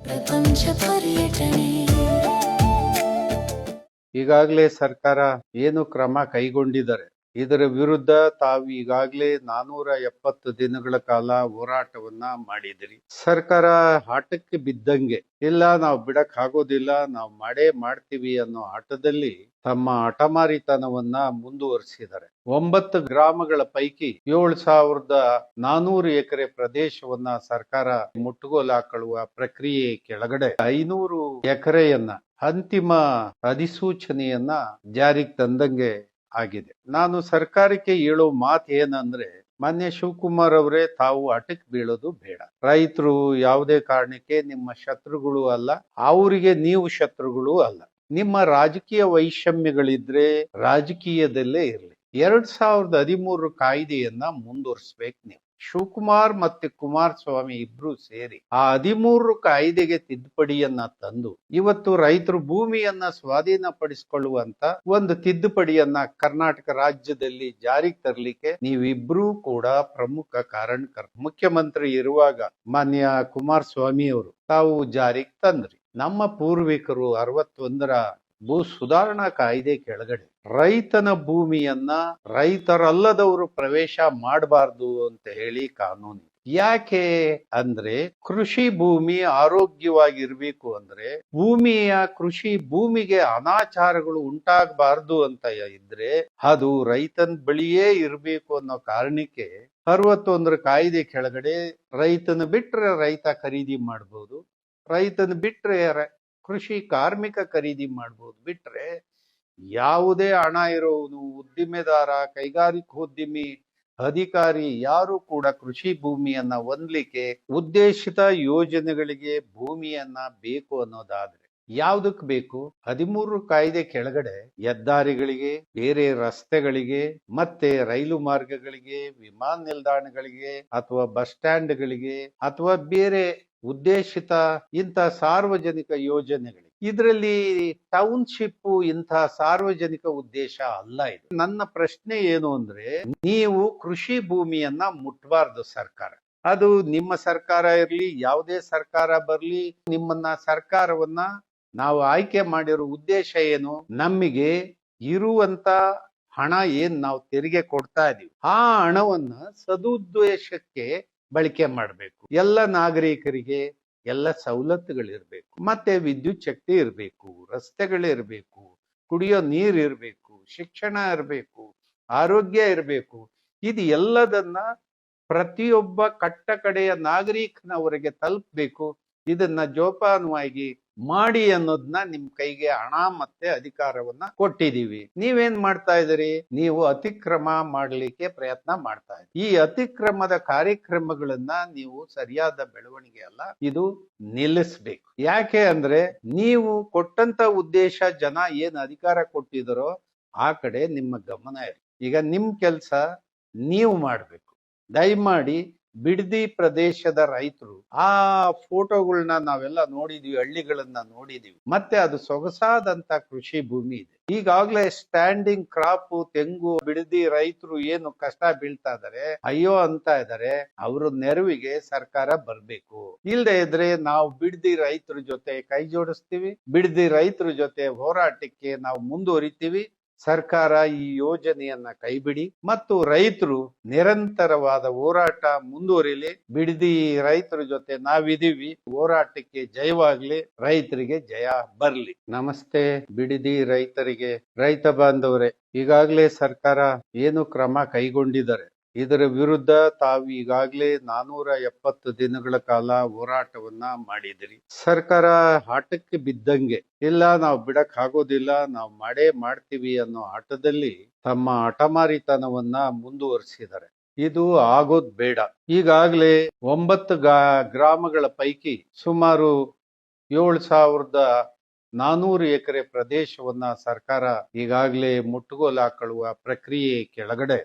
ಪ್ರಪಂಚ ಪರ್ಯಟನೆ. ಈಗಾಗಲೇ ಸರ್ಕಾರ ಏನು ಕ್ರಮ ಕೈಗೊಂಡಿದ್ದಾರೆ, ಇದರ ವಿರುದ್ಧ ತಾವು ಈಗಾಗಲೇ 470 ದಿನಗಳ ಕಾಲ ಹೋರಾಟವನ್ನ ಮಾಡಿದಿರಿ. ಸರ್ಕಾರ ಆಟಕ್ಕೆ ಬಿದ್ದಂಗೆ ಇಲ್ಲ, ನಾವು ಬಿಡಕ್ ಆಗೋದಿಲ್ಲ, ನಾವು ಮಾಡೇ ಮಾಡ್ತೀವಿ ಅನ್ನೋ ಆಟದಲ್ಲಿ ತಮ್ಮ ಹಠಮಾರಿತನವನ್ನ ಮುಂದುವರಿಸಿದ್ದಾರೆ. 9 ಗ್ರಾಮಗಳ ಪೈಕಿ 7,400 ಎಕರೆ ಪ್ರದೇಶವನ್ನ ಸರ್ಕಾರ ಮುಟ್ಟುಗೋಲು ಹಾಕೊಳ್ಳುವ ಪ್ರಕ್ರಿಯೆ ಕೆಳಗಡೆ 500 ಎಕರೆಯನ್ನ ಅಂತಿಮ ಅಧಿಸೂಚನೆಯನ್ನ ಜಾರಿಗೆ ತಂದಂಗೆ ಆಗಿದೆ. ನಾನು ಸರ್ಕಾರಕ್ಕೆ ಹೇಳೋ ಮಾತು ಏನಂದ್ರೆ, ಮಾನ್ಯ ಶಿವಕುಮಾರ್ ಅವರೇ, ತಾವು ಅಟಕ್ ಬೀಳೋದು ಬೇಡ. ರೈತರು ಯಾವುದೇ ಕಾರಣಕ್ಕೆ ನಿಮ್ಮ ಶತ್ರುಗಳು ಅಲ್ಲ, ಅವರಿಗೆ ನೀವು ಶತ್ರುಗಳು ಅಲ್ಲ. ನಿಮ್ಮ ರಾಜಕೀಯ ವೈಷಮ್ಯಗಳಿದ್ರೆ ರಾಜಕೀಯದಲ್ಲೇ ಇರಲಿ. 2013 ಕಾಯ್ದೆಯನ್ನ ಮುಂದುವರಿಸ್ಬೇಕು ನೀವು. ಶಿವಕುಮಾರ್ ಮತ್ತೆ ಕುಮಾರಸ್ವಾಮಿ ಇಬ್ರು ಸೇರಿ ಆ 13 ಕಾಯ್ದೆಗೆ ತಿದ್ದುಪಡಿಯನ್ನ ತಂದು ಇವತ್ತು ರೈತರು ಭೂಮಿಯನ್ನ ಸ್ವಾಧೀನಪಡಿಸಿಕೊಳ್ಳುವಂತ ಒಂದು ತಿದ್ದುಪಡಿಯನ್ನ ಕರ್ನಾಟಕ ರಾಜ್ಯದಲ್ಲಿ ಜಾರಿಗೆ ತರಲಿಕ್ಕೆ ನೀವಿಬ್ರು ಕೂಡ ಪ್ರಮುಖ ಕಾರಣಕರ್ತರು. ಮುಖ್ಯಮಂತ್ರಿ ಇರುವಾಗ ಮಾನ್ಯ ಕುಮಾರಸ್ವಾಮಿ ಅವರು ತಾವು ಜಾರಿಗೆ ತಂದ್ರಿ. ನಮ್ಮ ಪೂರ್ವಿಕರು 61ರ ಭೂ ಸುಧಾರಣಾ ಕಾಯ್ದೆ ಕೆಳಗಡೆ ರೈತನ ಭೂಮಿಯನ್ನ ರೈತರಲ್ಲದವರು ಪ್ರವೇಶ ಮಾಡಬಾರ್ದು ಅಂತ ಹೇಳಿ ಕಾನೂನು. ಯಾಕೆ ಅಂದ್ರೆ, ಕೃಷಿ ಭೂಮಿ ಆರೋಗ್ಯವಾಗಿರ್ಬೇಕು ಅಂದ್ರೆ, ಕೃಷಿ ಭೂಮಿಗೆ ಅನಾಚಾರಗಳು ಉಂಟಾಗಬಾರ್ದು ಅಂತ ಇದ್ರೆ ಅದು ರೈತನ ಬಳಿಯೇ ಇರ್ಬೇಕು ಅನ್ನೋ ಕಾರಣಕ್ಕೆ 61ರ ಕಾಯ್ದೆ ಕೆಳಗಡೆ ರೈತನ ಬಿಟ್ರೆ ರೈತ ಖರೀದಿ ಮಾಡ್ಬೋದು, ರೈತನ ಬಿಟ್ರೆ ಕೃಷಿ ಕಾರ್ಮಿಕ ಖರೀದಿ ಮಾಡ್ಬೋದು, ಬಿಟ್ರೆ ಯಾವುದೇ ಹಣ ಇರೋನು ಉದ್ದಿಮೆದಾರ, ಕೈಗಾರಿಕೋದ್ಯಮಿ, ಅಧಿಕಾರಿ ಯಾರು ಕೂಡ ಕೃಷಿ ಭೂಮಿಯನ್ನ ಹೊಂದಲಿಕ್ಕೆ ಉದ್ದೇಶಿತ ಯೋಜನೆಗಳಿಗೆ ಭೂಮಿಯನ್ನ ಬೇಕು ಅನ್ನೋದಾದ್ರೆ ಯಾವ್ದಕ್ ಬೇಕು? 13 ಕಾಯ್ದೆ ಕೆಳಗಡೆ ಹೆದ್ದಾರಿಗಳಿಗೆ, ಬೇರೆ ರಸ್ತೆಗಳಿಗೆ, ಮತ್ತೆ ರೈಲು ಮಾರ್ಗಗಳಿಗೆ, ವಿಮಾನ ನಿಲ್ದಾಣಗಳಿಗೆ, ಅಥವಾ ಬಸ್ ಸ್ಟ್ಯಾಂಡ್ಗಳಿಗೆ, ಅಥವಾ ಬೇರೆ ಉದ್ದೇಶಿತ ಇಂಥ ಸಾರ್ವಜನಿಕ ಯೋಜನೆಗಳಿಗೆ. ಇದರಲ್ಲಿ ಟೌನ್ಶಿಪ್ ಇಂಥ ಸಾರ್ವಜನಿಕ ಉದ್ದೇಶ ಅಲ್ಲ. ಇದು ನನ್ನ ಪ್ರಶ್ನೆ ಏನು ಅಂದ್ರೆ, ನೀವು ಕೃಷಿ ಭೂಮಿಯನ್ನ ಮುಟ್ಬಾರ್ದು ಸರ್ಕಾರ. ಅದು ನಿಮ್ಮ ಸರ್ಕಾರ ಇರ್ಲಿ, ಯಾವುದೇ ಸರ್ಕಾರ ಬರ್ಲಿ, ಸರ್ಕಾರವನ್ನ ನಾವು ಆಯ್ಕೆ ಮಾಡಿರೋ ಉದ್ದೇಶ ಏನು? ನಮಗೆ ಇರುವಂತ ಹಣ ಏನ್ ನಾವು ತೆರಿಗೆ ಕೊಡ್ತಾ ಇದೀವಿ, ಆ ಹಣವನ್ನ ಸದುದ್ದೇಶಕ್ಕೆ ಬಳಕೆ ಮಾಡಬೇಕು. ಎಲ್ಲ ನಾಗರಿಕರಿಗೆ ಎಲ್ಲ ಸವಲತ್ತುಗಳಿರ್ಬೇಕು, ಮತ್ತೆ ವಿದ್ಯುತ್ ಶಕ್ತಿ ಇರಬೇಕು, ರಸ್ತೆಗಳಿರ್ಬೇಕು, ಕುಡಿಯೋ ನೀರ್ ಇರ್ಬೇಕು, ಶಿಕ್ಷಣ ಇರಬೇಕು, ಆರೋಗ್ಯ ಇರಬೇಕು. ಇದು ಎಲ್ಲದನ್ನ ಪ್ರತಿಯೊಬ್ಬ ಕಟ್ಟ ಕಡೆಯ ನಾಗರಿಕನವರೆಗೆ ತಲುಪಬೇಕು. ಇದನ್ನ ಜೋಪಾನವಾಗಿ ಮಾಡಿ ಅನ್ನೋದನ್ನ ನಿಮ್ ಕೈಗೆ ಹಣ ಮತ್ತೆ ಅಧಿಕಾರವನ್ನ ಕೊಟ್ಟಿದೀವಿ. ನೀವೇನ್ ಮಾಡ್ತಾ ಇದ್ದೀರಿ? ನೀವು ಅತಿಕ್ರಮ ಮಾಡ್ಲಿಕ್ಕೆ ಪ್ರಯತ್ನ ಮಾಡ್ತಾ ಇದ್ದೀರಿ. ಈ ಅತಿಕ್ರಮದ ಕಾರ್ಯಕ್ರಮಗಳನ್ನ ನೀವು ಸರಿಯಾದ ಬೆಳವಣಿಗೆ ಅಲ್ಲ, ಇದು ನಿಲ್ಲಿಸ್ಬೇಕು. ಯಾಕೆ ಅಂದ್ರೆ, ನೀವು ಕೊಟ್ಟಂತ ಉದ್ದೇಶ ಜನ ಏನ್ ಅಧಿಕಾರ ಕೊಟ್ಟಿದರೋ ಆ ಕಡೆ ನಿಮ್ಮ ಗಮನ ಇರಿ. ಈಗ ನಿಮ್ ಕೆಲ್ಸ ನೀವು ಮಾಡ್ಬೇಕು. ದಯಮಾಡಿ ಬಿಡದಿ ಪ್ರದೇಶದ ರೈತರು ಆ ಫೋಟೋಗಳನ್ನ ನಾವೆಲ್ಲ ನೋಡಿದೀವಿ, ಹಳ್ಳಿಗಳನ್ನ ನೋಡಿದೀವಿ, ಮತ್ತೆ ಅದು ಸೊಗಸಾದಂತ ಕೃಷಿ ಭೂಮಿ ಇದೆ. ಈಗಾಗ್ಲೇ ಸ್ಟ್ಯಾಂಡಿಂಗ್ ಕ್ರಾಪ್ ತೆಂಗು ಬಿಡದಿ ರೈತರು ಏನು ಕಷ್ಟ ಬೀಳ್ತಾ ಇದಾರೆ, ಅಯ್ಯೋ ಅಂತ ಇದಾರೆ. ಅವ್ರ ನೆರವಿಗೆ ಸರ್ಕಾರ ಬರ್ಬೇಕು. ಇಲ್ದೇ ಇದ್ರೆ ನಾವು ಬಿಡದಿ ರೈತರ ಜೊತೆ ಕೈ ಜೋಡಿಸ್ತೀವಿ, ಬಿಡದಿ ರೈತರ ಜೊತೆ ಹೋರಾಟಕ್ಕೆ ನಾವು ಮುಂದುವರಿತೀವಿ. ಸರ್ಕಾರ ಈ ಯೋಜನೆಯನ್ನ ಕೈಬಿಡಿ ಮತ್ತು ರೈತರು ನಿರಂತರವಾದ ಹೋರಾಟ ಮುಂದುವರಿಲಿ. ಬಿಡದಿ ರೈತರ ಜೊತೆ ನಾವಿದೀವಿ. ಹೋರಾಟಕ್ಕೆ ಜಯವಾಗ್ಲಿ, ರೈತರಿಗೆ ಜಯ ಬರ್ಲಿ. ನಮಸ್ತೆ ಬಿಡದಿ ರೈತರಿಗೆ, ರೈತ ಬಾಂಧವರೇ, ಈಗಾಗಲೇ ಸರ್ಕಾರ ಏನು ಕ್ರಮ ಕೈಗೊಂಡಿದ್ದಾರೆ, ಇದರ ವಿರುದ್ಧ ತಾವು ಈಗಾಗಲೇ 470 ದಿನಗಳ ಕಾಲ ಹೋರಾಟವನ್ನ ಮಾಡಿದಿರಿ. ಸರ್ಕಾರ ಆಟಕ್ಕೆ ಬಿದ್ದಂಗೆ ಇಲ್ಲ, ನಾವು ಬಿಡಕ್ ಆಗೋದಿಲ್ಲ, ನಾವು ಮಾಡೇ ಮಾಡ್ತೀವಿ ಅನ್ನೋ ಆಟದಲ್ಲಿ ತಮ್ಮ ಹಠಮಾರಿತನವನ್ನ ಮುಂದುವರಿಸಿದ್ದಾರೆ. ಇದು ಆಗೋದ್ ಬೇಡ. ಈಗಾಗಲೇ 9 ಗ್ರಾಮಗಳ ಪೈಕಿ ಸುಮಾರು 7,400 ಎಕರೆ ಪ್ರದೇಶವನ್ನ ಸರ್ಕಾರ ಈಗಾಗಲೇ ಮುಟ್ಟುಗೋಲು ಹಾಕೊಳ್ಳುವ ಪ್ರಕ್ರಿಯೆ ಕೆಳಗಡೆ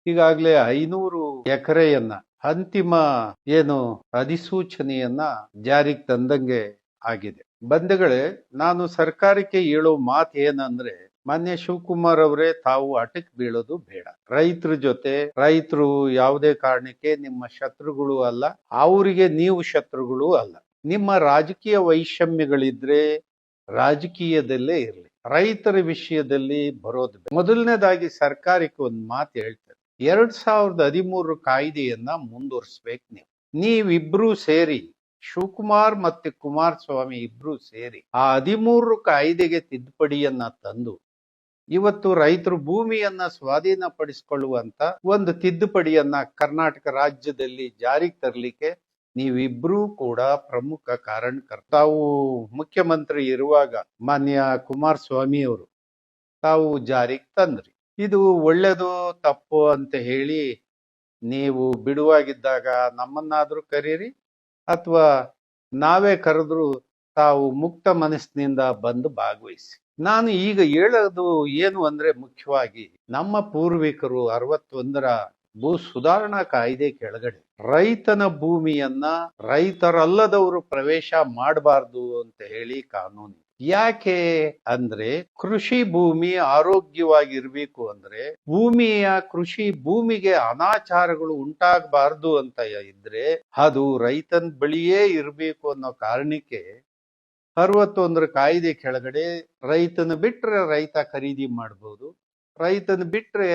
ಈಗಾಗಲೇ 500 ಎಕರೆಯನ್ನ ಅಂತಿಮ ಅಧಿಸೂಚನೆಯನ್ನ ಜಾರಿಗೆ ತಂದಂಗೆ ಆಗಿದೆ. ಬಂಧುಗಳೇ, ನಾನು ಸರ್ಕಾರಕ್ಕೆ ಹೇಳೋ ಮಾತು ಏನಂದ್ರೆ, ಮಾನ್ಯ ಶಿವಕುಮಾರ್ ಅವರೇ, ತಾವು ಅಟಕ್ ಬೀಳೋದು ಬೇಡ. ರೈತರು ಯಾವುದೇ ಕಾರಣಕ್ಕೆ ನಿಮ್ಮ ಶತ್ರುಗಳು ಅಲ್ಲ, ಅವರಿಗೆ ನೀವು ಶತ್ರುಗಳು ಅಲ್ಲ. ನಿಮ್ಮ ರಾಜಕೀಯ ವೈಷಮ್ಯಗಳಿದ್ರೆ ರಾಜಕೀಯದಲ್ಲೇ ಇರಲಿ, ರೈತರ ವಿಷಯದಲ್ಲಿ ಬರೋದು ಬೇಡ. ಮೊದಲನೇದಾಗಿ ಸರ್ಕಾರಕ್ಕೆ ಒಂದು ಮಾತು ಹೇಳ್ತಾರೆ, 2013 ಕಾಯ್ದೆಯನ್ನ ಮುಂದುವರಿಸ್ಬೇಕು. ನೀವಿಬ್ರು ಸೇರಿ, ಶಿವಕುಮಾರ್ ಮತ್ತೆ ಕುಮಾರಸ್ವಾಮಿ ಇಬ್ರು ಸೇರಿ ಆ 13 ಕಾಯ್ದೆಗೆ ತಿದ್ದುಪಡಿಯನ್ನ ತಂದು ಇವತ್ತು ರೈತರು ಭೂಮಿಯನ್ನ ಸ್ವಾಧೀನಪಡಿಸಿಕೊಳ್ಳುವಂತ ಒಂದು ತಿದ್ದುಪಡಿಯನ್ನ ಕರ್ನಾಟಕ ರಾಜ್ಯದಲ್ಲಿ ಜಾರಿಗೆ ತರಲಿಕ್ಕೆ ನೀವಿಬ್ರೂ ಕೂಡ ಪ್ರಮುಖ ಕಾರಣಕರ್ತ. ತಾವು ಮುಖ್ಯಮಂತ್ರಿ ಇರುವಾಗ ಮಾನ್ಯ ಕುಮಾರಸ್ವಾಮಿ ಅವರು ತಾವು ಜಾರಿಗೆ ತಂದ್ರಿ. ಇದು ಒಳ್ಳೇದು ತಪ್ಪು ಅಂತ ಹೇಳಿ ನೀವು ಬಿಡುವಾಗಿದ್ದಾಗ ನಮ್ಮನ್ನಾದ್ರೂ ಕರೀರಿ, ಅಥವಾ ನಾವೇ ಕರೆದ್ರು ತಾವು ಮುಕ್ತ ಮನಸ್ಸಿನಿಂದ ಬಂದು ಭಾಗವಹಿಸಿ. ನಾನು ಈಗ ಹೇಳೋದು ಏನು ಅಂದ್ರೆ, ಮುಖ್ಯವಾಗಿ ನಮ್ಮ ಪೂರ್ವಿಕರು 61ರ ಭೂ ಸುಧಾರಣಾ ಕಾಯ್ದೆ ಕೆಳಗಡೆ ರೈತನ ಭೂಮಿಯನ್ನ ರೈತರಲ್ಲದವರು ಪ್ರವೇಶ ಮಾಡಬಾರ್ದು ಅಂತ ಹೇಳಿ ಕಾನೂನು. ಯಾಕೆ ಅಂದ್ರೆ, ಕೃಷಿ ಭೂಮಿ ಆರೋಗ್ಯವಾಗಿರ್ಬೇಕು ಅಂದ್ರೆ ಕೃಷಿ ಭೂಮಿಗೆ ಅನಾಚಾರಗಳು ಉಂಟಾಗಬಾರ್ದು ಅಂತ ಇದ್ರೆ ಅದು ರೈತನ ಬಳಿಯೇ ಇರ್ಬೇಕು ಅನ್ನೋ ಕಾರಣಕ್ಕೆ 61ರ ಕಾಯ್ದೆ ಕೆಳಗಡೆ ರೈತನ ಬಿಟ್ರೆ ರೈತ ಖರೀದಿ ಮಾಡ್ಬೋದು, ರೈತನ ಬಿಟ್ರೆ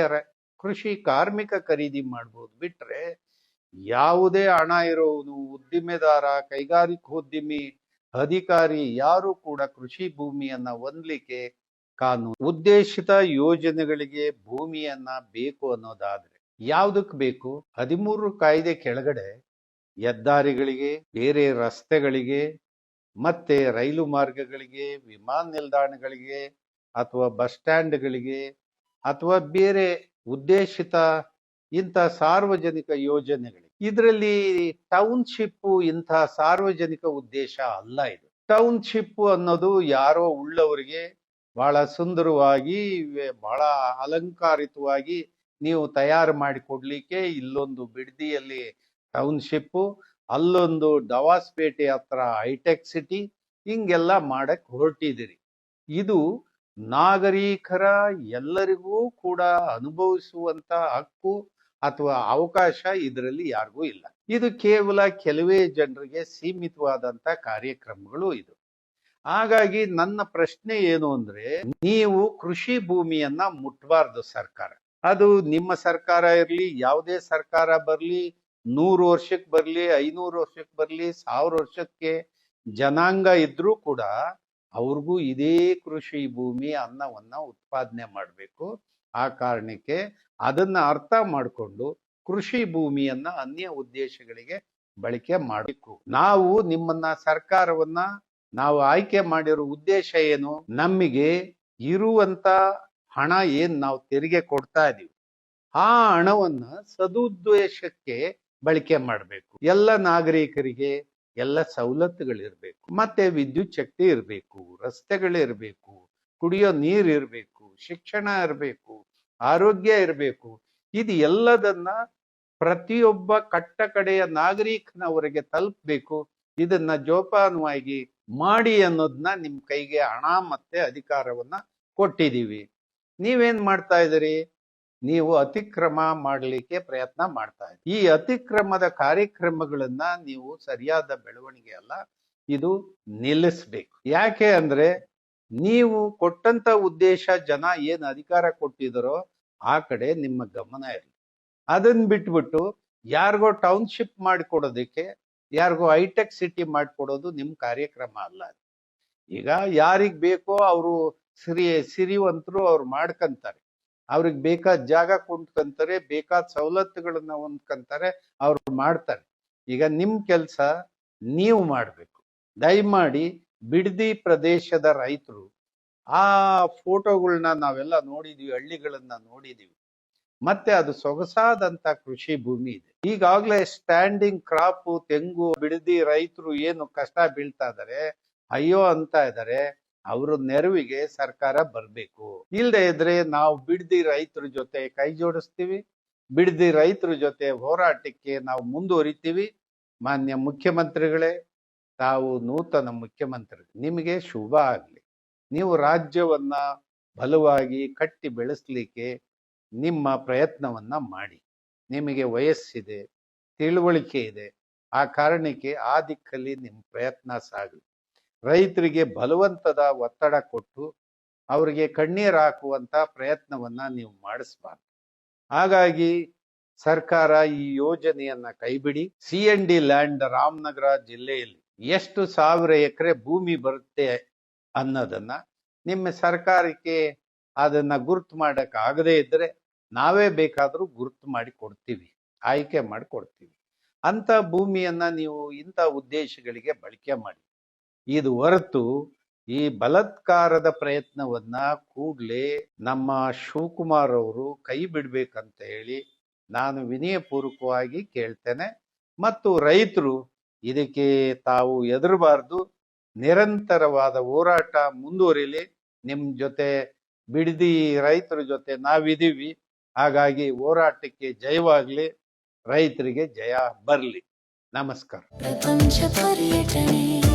ಕೃಷಿ ಕಾರ್ಮಿಕ ಖರೀದಿ ಮಾಡ್ಬೋದು, ಬಿಟ್ರೆ ಯಾವುದೇ ಹಣ ಇರೋನು ಉದ್ದಿಮೆದಾರ, ಕೈಗಾರಿಕೋದ್ಯಮಿ, ಅಧಿಕಾರಿ ಯಾರು ಕೂಡ ಕೃಷಿ ಭೂಮಿಯನ್ನ ಹೊಂದಲಿಕ್ಕೆ ಕಾನೂನು. ಉದ್ದೇಶಿತ ಯೋಜನೆಗಳಿಗೆ ಭೂಮಿಯನ್ನ ಬೇಕು ಅನ್ನೋದಾದ್ರೆ ಯಾವ್ದಕ್ ಬೇಕು? 13 ಕಾಯ್ದೆ ಕೆಳಗಡೆ ಹೆದ್ದಾರಿಗಳಿಗೆ, ಬೇರೆ ರಸ್ತೆಗಳಿಗೆ, ಮತ್ತೆ ರೈಲು ಮಾರ್ಗಗಳಿಗೆ, ವಿಮಾನ ನಿಲ್ದಾಣಗಳಿಗೆ, ಅಥವಾ ಬಸ್ ಸ್ಟ್ಯಾಂಡ್ಗಳಿಗೆ, ಅಥವಾ ಬೇರೆ ಉದ್ದೇಶಿತ ಇಂಥ ಸಾರ್ವಜನಿಕ ಯೋಜನೆಗಳಿಗೆ. ಇದರಲ್ಲಿ ಟೌನ್ಶಿಪ್ ಇಂಥ ಸಾರ್ವಜನಿಕ ಉದ್ದೇಶ ಅಲ್ಲ. ಇದು ಟೌನ್ಶಿಪ್ ಅನ್ನೋದು ಯಾರೋ ಉಳ್ಳವರಿಗೆ ಬಹಳ ಸುಂದರವಾಗಿ, ಬಹಳ ಅಲಂಕಾರಿತವಾಗಿ ನೀವು ತಯಾರು ಮಾಡಿ ಕೊಡ್ಲಿಕ್ಕೆ ಇಲ್ಲೊಂದು ಬಿಡದಿಯಲ್ಲಿ ಟೌನ್ಶಿಪ್, ಅಲ್ಲೊಂದು ಡವಾಸ್ಪೇಟೆ ಹತ್ರ ಹೈಟೆಕ್ ಸಿಟಿ, ಹಿಂಗೆಲ್ಲ ಮಾಡಕ್ ಹೊರಟಿದಿರಿ. ಇದು ನಾಗರಿಕರ ಎಲ್ಲರಿಗೂ ಕೂಡ ಅನುಭವಿಸುವಂತ ಹಕ್ಕು ಅಥವಾ ಅವಕಾಶ ಇದರಲ್ಲಿ ಯಾರಿಗೂ ಇಲ್ಲ. ಇದು ಕೇವಲ ಕೆಲವೇ ಜನರಿಗೆ ಸೀಮಿತವಾದಂತ ಕಾರ್ಯಕ್ರಮಗಳು ಇದು. ಹಾಗಾಗಿ ನನ್ನ ಪ್ರಶ್ನೆ ಏನು ಅಂದ್ರೆ, ನೀವು ಕೃಷಿ ಭೂಮಿಯನ್ನ ಮುಟ್ಬಾರ್ದು ಸರ್ಕಾರ. ಅದು ನಿಮ್ಮ ಸರ್ಕಾರ ಇರ್ಲಿ, ಯಾವುದೇ ಸರ್ಕಾರ ಬರ್ಲಿ, 100 ವರ್ಷಕ್ಕೆ ಬರ್ಲಿ, 500 ವರ್ಷಕ್ಕೆ ಬರ್ಲಿ, 1000 ವರ್ಷಕ್ಕೆ ಜನಾಂಗ ಇದ್ರೂ ಕೂಡ ಅವ್ರಿಗೂ ಇದೇ ಕೃಷಿ ಭೂಮಿ ಅನ್ನವನ್ನ ಉತ್ಪಾದನೆ ಮಾಡಬೇಕು. ಆ ಕಾರಣಕ್ಕೆ ಅದನ್ನ ಅರ್ಥ ಮಾಡಿಕೊಂಡು ಕೃಷಿ ಭೂಮಿಯನ್ನ ಅನ್ಯ ಉದ್ದೇಶಗಳಿಗೆ ಬಳಕೆ ಮಾಡಬೇಕು. ನಾವು ನಿಮ್ಮನ್ನ ಸರ್ಕಾರವನ್ನ ನಾವು ಆಯ್ಕೆ ಮಾಡಿರೋ ಉದ್ದೇಶ ಏನು? ನಮಗೆ ಇರುವಂತ ಹಣ ಏನ್ ನಾವು ತೆರಿಗೆ ಕೊಡ್ತಾ ಇದೀವಿ, ಆ ಹಣವನ್ನ ಸದುದ್ದೇಶಕ್ಕೆ ಬಳಕೆ ಮಾಡಬೇಕು. ಎಲ್ಲ ನಾಗರಿಕರಿಗೆ ಎಲ್ಲ ಸವಲತ್ತುಗಳಿರ್ಬೇಕು, ಮತ್ತೆ ವಿದ್ಯುತ್ ಶಕ್ತಿ ಇರಬೇಕು, ರಸ್ತೆಗಳಿರ್ಬೇಕು, ಕುಡಿಯೋ ನೀರು ಇರಬೇಕು, ಶಿಕ್ಷಣ ಇರಬೇಕು, ಆರೋಗ್ಯ ಇರಬೇಕು. ಇದು ಎಲ್ಲದನ್ನ ಪ್ರತಿಯೊಬ್ಬ ಕಟ್ಟ ಕಡೆಯ ನಾಗರಿಕನವರೆಗೆ ತಲುಪಬೇಕು. ಇದನ್ನ ಜೋಪಾನವಾಗಿ ಮಾಡಿ ಅನ್ನೋದನ್ನ ನಿಮ್ ಕೈಗೆ ಹಣ ಮತ್ತೆ ಅಧಿಕಾರವನ್ನ ಕೊಟ್ಟಿದೀವಿ. ನೀವೇನ್ ಮಾಡ್ತಾ ಇದ್ದೀರಿ? ನೀವು ಅತಿಕ್ರಮ ಮಾಡಲಿಕ್ಕೆ ಪ್ರಯತ್ನ ಮಾಡ್ತಾ ಇದ್ದೀರಿ. ಈ ಅತಿಕ್ರಮದ ಕಾರ್ಯಕ್ರಮಗಳನ್ನ ನೀವು ಸರಿಯಾದ ಬೆಳವಣಿಗೆ ಅಲ್ಲ, ಇದು ನಿಲ್ಲಿಸ್ಬೇಕು. ಯಾಕೆ ಅಂದ್ರೆ, ನೀವು ಕೊಟ್ಟಂತ ಉದ್ದೇಶ ಜನ ಏನ್ ಅಧಿಕಾರ ಕೊಟ್ಟಿದರೋ ಆ ಕಡೆ ನಿಮ್ಮ ಗಮನ ಇರಲಿ. ಅದನ್ನ ಬಿಟ್ಬಿಟ್ಟು ಯಾರಿಗೋ ಟೌನ್ಶಿಪ್ ಮಾಡಿಕೊಡೋದಕ್ಕೆ, ಯಾರಿಗೋ ಹೈಟೆಕ್ ಸಿಟಿ ಮಾಡಿಕೊಡೋದು ನಿಮ್ ಕಾರ್ಯಕ್ರಮ ಅಲ್ಲ. ಈಗ ಯಾರಿಗ್ ಬೇಕೋ ಅವರು ಸಿರಿವಂತರು ಅವ್ರು ಮಾಡ್ಕಂತಾರೆ, ಅವ್ರಿಗೆ ಬೇಕಾದ ಜಾಗ ಕೊಂಡ್ಕಂತಾರೆ, ಬೇಕಾದ ಸವಲತ್ತುಗಳನ್ನ ಹೊಂದ್ಕಂತಾರೆ, ಅವ್ರು ಮಾಡ್ತಾರೆ. ಈಗ ನಿಮ್ ಕೆಲ್ಸ ನೀವು ಮಾಡ್ಬೇಕು. ದಯಮಾಡಿ ಬಿಡದಿ ಪ್ರದೇಶದ ರೈತರು, ಆ ಫೋಟೋಗಳನ್ನ ನಾವೆಲ್ಲ ನೋಡಿದೀವಿ, ಹಳ್ಳಿಗಳನ್ನ ನೋಡಿದೀವಿ, ಮತ್ತೆ ಅದು ಸೊಗಸಾದಂತ ಕೃಷಿ ಭೂಮಿ ಇದೆ. ಈಗಾಗ್ಲೇ ಸ್ಟ್ಯಾಂಡಿಂಗ್ ಕ್ರಾಪ್ ತೆಂಗು ಬಿಡದಿ ರೈತರು ಏನು ಕಷ್ಟ ಬೀಳ್ತಾ ಇದಾರೆ, ಅಯ್ಯೋ ಅಂತ ಇದಾರೆ. ಅವ್ರ ನೆರವಿಗೆ ಸರ್ಕಾರ ಬರ್ಬೇಕು. ಇಲ್ಲದೆ ಇದ್ರೆ ನಾವು ಬಿಡದಿ ರೈತರ ಜೊತೆ ಕೈ ಜೋಡಿಸ್ತೀವಿ, ಬಿಡದಿ ರೈತರ ಜೊತೆ ಹೋರಾಟಕ್ಕೆ ನಾವು ಮುಂದುವರಿತೀವಿ. ಮಾನ್ಯ ಮುಖ್ಯಮಂತ್ರಿಗಳೇ, ತಾವು ನೂತನ ಮುಖ್ಯಮಂತ್ರಿ, ನಿಮಗೆ ಶುಭ ಆಗ್ಲಿ. ನೀವು ರಾಜ್ಯವನ್ನ ಬಲವಾಗಿ ಕಟ್ಟಿ ಬೆಳೆಸ್ಲಿಕ್ಕೆ ನಿಮ್ಮ ಪ್ರಯತ್ನವನ್ನ ಮಾಡಿ. ನಿಮಗೆ ವಯಸ್ಸಿದೆ, ತಿಳುವಳಿಕೆ ಇದೆ, ಆ ಕಾರಣಕ್ಕೆ ಆ ದಿಕ್ಕಲ್ಲಿ ನಿಮ್ಮ ಪ್ರಯತ್ನ ಸಾಗಲಿ. ರೈತರಿಗೆ ಬಲವಂತದ ಒತ್ತಡ ಕೊಟ್ಟು ಅವರಿಗೆ ಕಣ್ಣೀರು ಹಾಕುವಂತ ಪ್ರಯತ್ನವನ್ನ ನೀವು ಮಾಡಿಸಬಾರ್ದು. ಹಾಗಾಗಿ ಸರ್ಕಾರ ಈ ಯೋಜನೆಯನ್ನ ಕೈಬಿಡಿ. CND ಲ್ಯಾಂಡ್ ರಾಮನಗರ ಜಿಲ್ಲೆಯಲ್ಲಿ ಎಷ್ಟು ಸಾವಿರ ಎಕರೆ ಭೂಮಿ ಬರುತ್ತೆ ಅನ್ನೋದನ್ನ ನಿಮ್ಮ ಸರ್ಕಾರಕ್ಕೆ ಅದನ್ನ ಗುರುತು ಮಾಡಕ್ ಆಗದೇ ಇದ್ರೆ ನಾವೇ ಬೇಕಾದ್ರೂ ಗುರುತು ಮಾಡಿ ಕೊಡ್ತೀವಿ, ಆಯ್ಕೆ ಮಾಡಿ ಕೊಡ್ತೀವಿ. ಅಂತ ಭೂಮಿಯನ್ನ ನೀವು ಇಂಥ ಉದ್ದೇಶಗಳಿಗೆ ಬಳಕೆ ಮಾಡಿ. ಇದು ಹೊರತು ಈ ಬಲಾತ್ಕಾರದ ಪ್ರಯತ್ನವನ್ನ ಕೂಡಲೇ ನಮ್ಮ ಶಿವಕುಮಾರ್ ಅವರು ಕೈ ಬಿಡ್ಬೇಕಂತ ಹೇಳಿ ನಾನು ವಿನಯಪೂರ್ವಕವಾಗಿ ಕೇಳ್ತೇನೆ. ಮತ್ತು ರೈತರು ಇದಕ್ಕೆ ತಾವು ಹೆದರಬಾರ್ದು. ನಿರಂತರವಾದ ಹೋರಾಟ ಮುಂದುವರಿಲಿ. ನಿಮ್ ಜೊತೆ ಬಿಡದಿ ರೈತರ ಜೊತೆ ನಾವಿದೀವಿ. ಹಾಗಾಗಿ ಹೋರಾಟಕ್ಕೆ ಜಯವಾಗ್ಲಿ, ರೈತರಿಗೆ ಜಯ ಬರ್ಲಿ. ನಮಸ್ಕಾರ. ಪ್ರಪಂಚ ಪರ್ಯಟನೆ